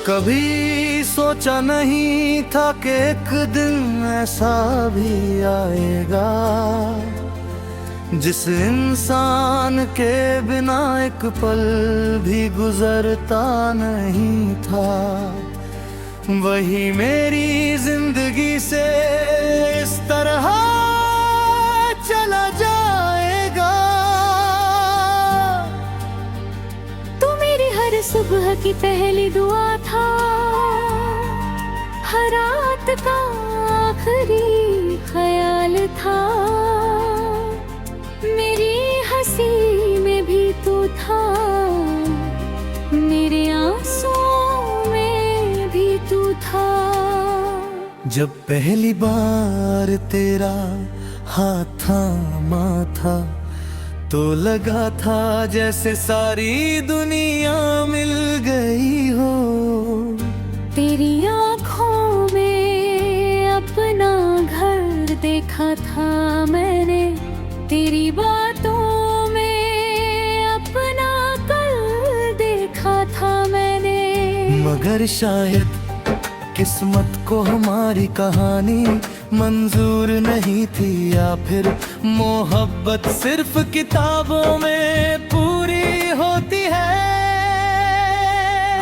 कभी सोचा नहीं था कि एक दिन ऐसा भी आएगा, जिस इंसान के बिना एक पल भी गुजरता नहीं था, वही मेरी जिंदगी से इस तरह चला जाएगा। तू मेरी हर सुबह की पहली दुआ था, हर रात का आखिरी ख्याल था, मेरी हंसी में भी तू था, मेरे आंसुओं में भी तू था। जब पहली बार तेरा हाथ थामा था तो लगा था जैसे सारी दुनिया मिल गई हो। तेरी आँखों में अपना घर देखा था मैंने, तेरी बातों में अपना कल देखा था मैंने। मगर शायद किस्मत को हमारी कहानी मंजूर नहीं थी, या फिर मोहब्बत सिर्फ किताबों में पूरी होती है।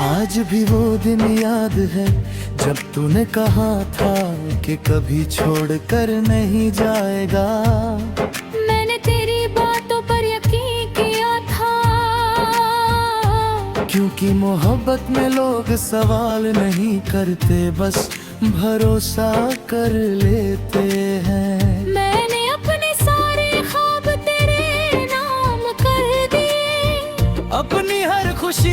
आज भी वो दिन याद है जब तूने कहा था कि कभी छोड़ कर नहीं जाएगा। मैंने तेरी बातों पर यकीन किया था, क्योंकि मोहब्बत में लोग सवाल नहीं करते, बस भरोसा कर लेते हैं। मैंने अपने सारे ख्वाब तेरे नाम कर दिए, अपनी हर खुशी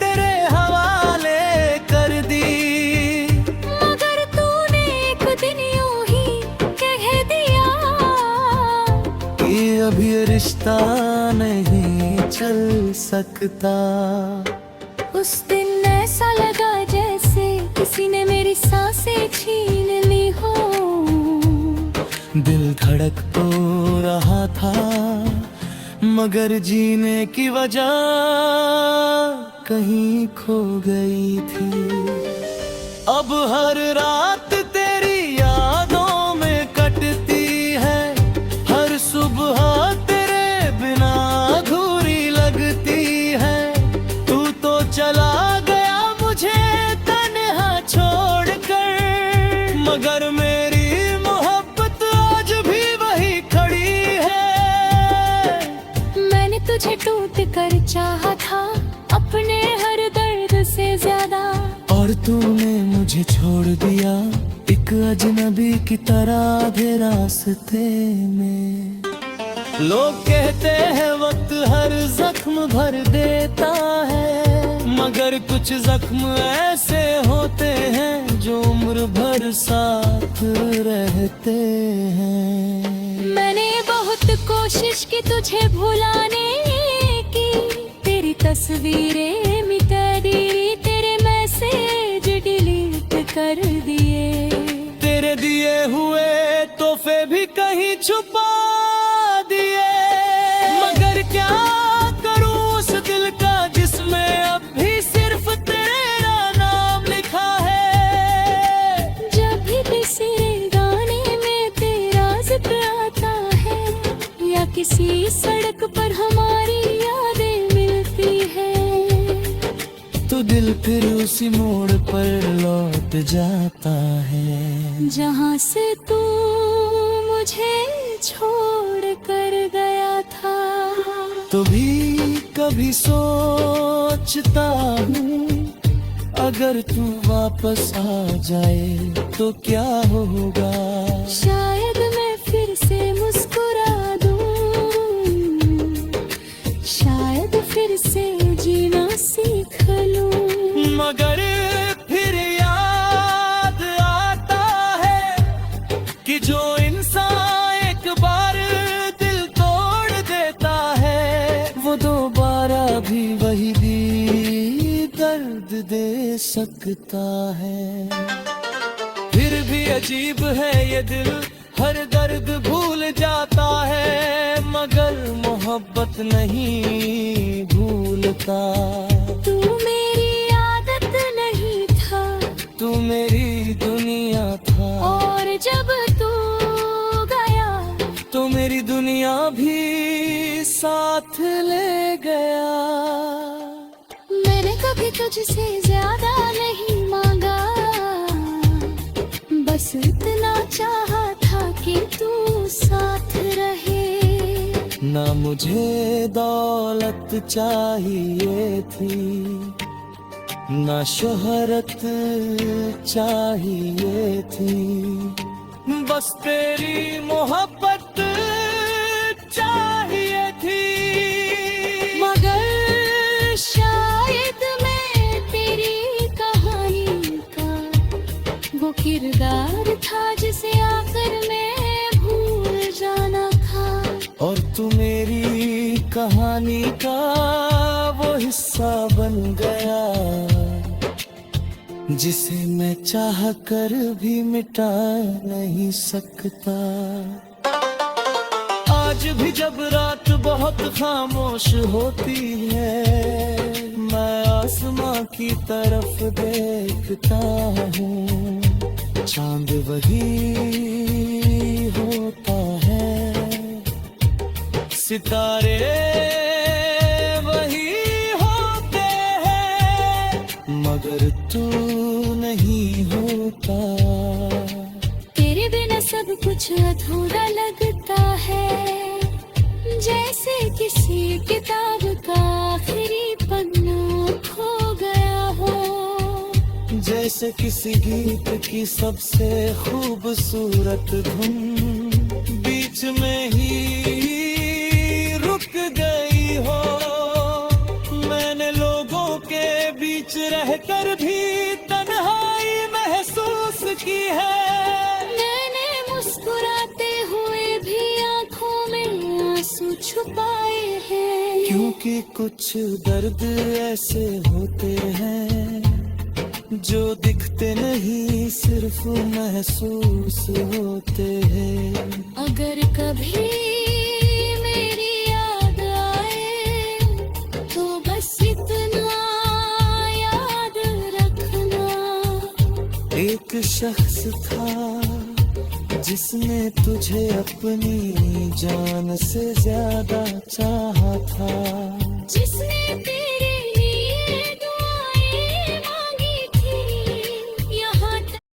तेरे हवाले कर दी, मगर तूने एक दिन यूं ही कह दिया कि अब ये रिश्ता नहीं चल सकता। उस दिन ऐसा लगा जैसे किसी ने मेरी सांसें छीन ली हो। दिल धड़क तो रहा था, मगर जीने की वजह कहीं खो गई थी। अब हर रात तेरी यादों में कटती है, हर सुबह तेरे बिना अधूरी लगती है। तू तो चला गया मुझे तन्हा छोड़कर, मगर मेरी मोहब्बत आज भी वही खड़ी है। मैंने तुझे टूट कर चाहा था अपने हर दर्द से ज्यादा, और तूने मुझे छोड़ दिया एक अजनबी की तरह आधे रास्ते में। लोग कहते हैं वक्त हर जख्म भर देता है, मगर कुछ जख्म ऐसे होते हैं जो उम्र भर साथ रहते हैं। मैंने बहुत कोशिश की तुझे भुलाने की, तेरी तस्वीरें मिटा दी, तेरे मैसेज डिलीट कर दिए, तेरे दिए हुए तोहफे भी कहीं छुपा दिए। मगर क्या करूं उस दिल का जिसमें अब भी सिर्फ तेरा नाम लिखा है। जब भी किसी गाने में तेरा जिक्र आता है, या किसी सड़क पर हमारी यादें मिलती है, तो दिल फिर उसी मोड़ पर लौट जाता है जहाँ से तू मुझे छोड़ कर गया था। तो भी कभी सोचता हूँ अगर तू वापस आ जाए तो क्या होगा। शायद मैं फिर से मुस्कुरा दूं, शायद फिर से जीना सीख लूं, मगर फिर याद आता है कि जो इंसान एक बार दिल तोड़ देता है, वो दोबारा भी वही भी दर्द दे सकता है। फिर भी अजीब है ये दिल, हर दर्द भूल जाता है, मगर मोहब्बत नहीं भूलता। तू मेरी आदत नहीं तू मेरी दुनिया था, और जब तू गया तो मेरी दुनिया भी साथ ले गया। मैंने कभी तुझसे ज्यादा नहीं मांगा, बस इतना चाहा था कि तू साथ रहे। ना मुझे दौलत चाहिए थी, ना शोहरत चाहिए थी, बस तेरी मोहब्बत चाहिए थी। मगर शायद मैं तेरी कहानी का वो किरदार था जिसे आकर मैं भूल जाना था। और तू मेरी कहानी का वो हिस्सा बन गया, जिसे मैं चाह कर भी मिटा नहीं सकता। आज भी जब रात बहुत खामोश होती है, मैं आसमां की तरफ देखता हूँ, चांद वही होता है, सितारे वही होते हैं, मगर तू नहीं होता। तेरे बिना सब कुछ अधूरा लगता है, जैसे किसी किताब का आखिरी पन्ना खो गया हो, जैसे किसी गीत की सबसे खूबसूरत धुन बीच में ही रुक गई हो। मैंने लोगों के बीच रहकर भी तन्हाई महसूस की है। मैंने मुस्कुराते हुए भी आंखों में आंसू छुपाए हैं, क्योंकि कुछ दर्द ऐसे होते हैं जो दिखते नहीं, सिर्फ महसूस होते हैं। अगर कभी मेरी याद आए तो बस इतना याद रखना, एक शख्स था जिसने तुझे अपनी जान से ज्यादा चाहा था, जिसने